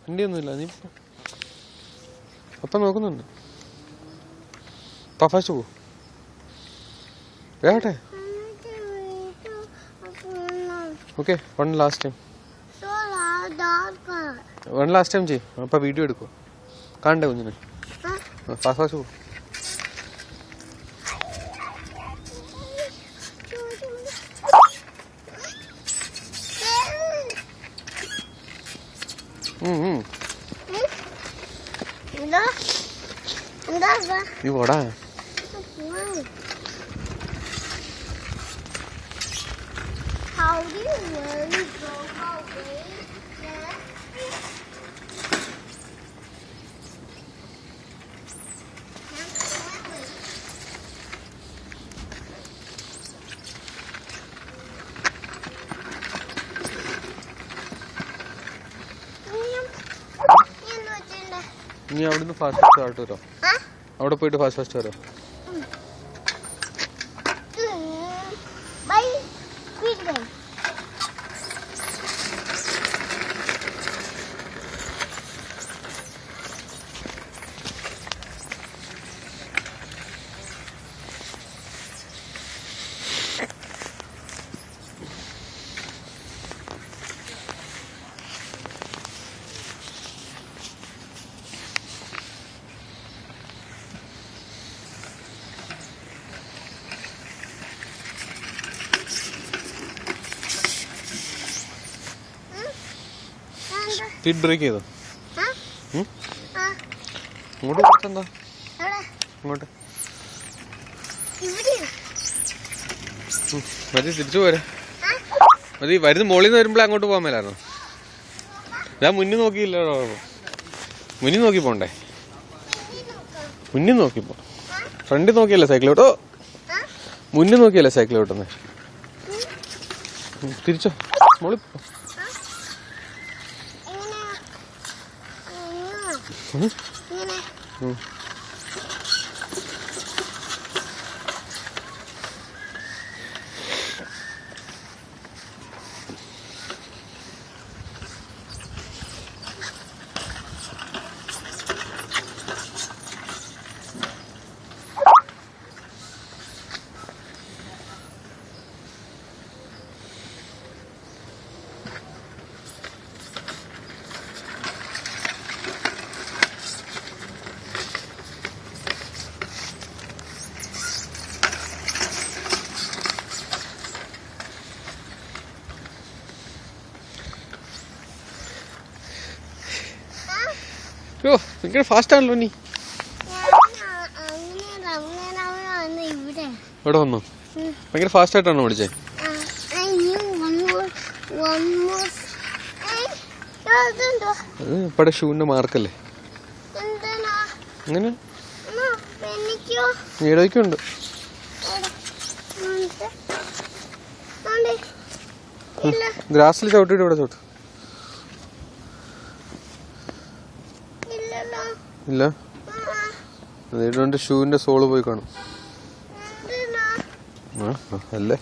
വണ്ടിയൊന്നുമില്ല. നീ അപ്പം നോക്കുന്നുണ്ട്. ഫാസ്റ്റ് പോ. വേട്ടെ. ഓക്കെ, വൺ ലാസ്റ്റ് ടൈം ചെയ്യും. അപ്പം വീഡിയോ എടുക്കും. കാണണ്ടേ കുഞ്ഞിനെ? ഫാസ്റ്റ് പോ. നീ പോടാ. How do you really go away? നീ അവിടുന്ന് ഫാസ്റ്റ് ആയിട്ട് വരാം. അവിടെ പോയിട്ട് ഫാസ്റ്റ് വരാം. സ്പീഡ് ബ്രേക്ക് ചെയ്തോ? ഇങ്ങോട്ട് പോട്ടെന്താ? ഇങ്ങോട്ട് മതി, തിരിച്ചു പോരെ. മതി, വരുന്ന മോളിൽ നിന്ന് വരുമ്പോഴേ അങ്ങോട്ട് പോകാൻ മേലായിരുന്നു. ഞാൻ മുന്നിൽ നോക്കിയില്ലല്ലോ. മുന്നിൽ നോക്കി പോണ്ടേ? മുന്നിൽ നോക്കിപ്പോ. ഫ്രണ്ടിൽ നോക്കിയല്ലേ സൈക്കിൾ ഓട്ടോ? മുന്നിൽ നോക്കിയല്ലേ സൈക്കിൾ ഓട്ടുന്നേ? തിരിച്ചോ, മോളിൽ പോ. ഭയങ്കര ഫാസ്റ്റ് ആണല്ലോ നീ. ഇവിടെ വന്നോ? ഭയങ്കര ഫാസ്റ്റ് ആയിട്ടാണോ ഓടിച്ചേ? അത് ഇവിടെ ഷൂവിന്റെ മാർക്കല്ലേ? അങ്ങനെ ഏടൊക്കെയുണ്ട്. ഗ്രാസിൽ ചവിട്ടിട്ട് ഇവിടെ ചവിട്ട്. ഇല്ല, അതുകൊണ്ട് ഷൂവിന്റെ സോള് പോയി കാണും. അല്ലേ?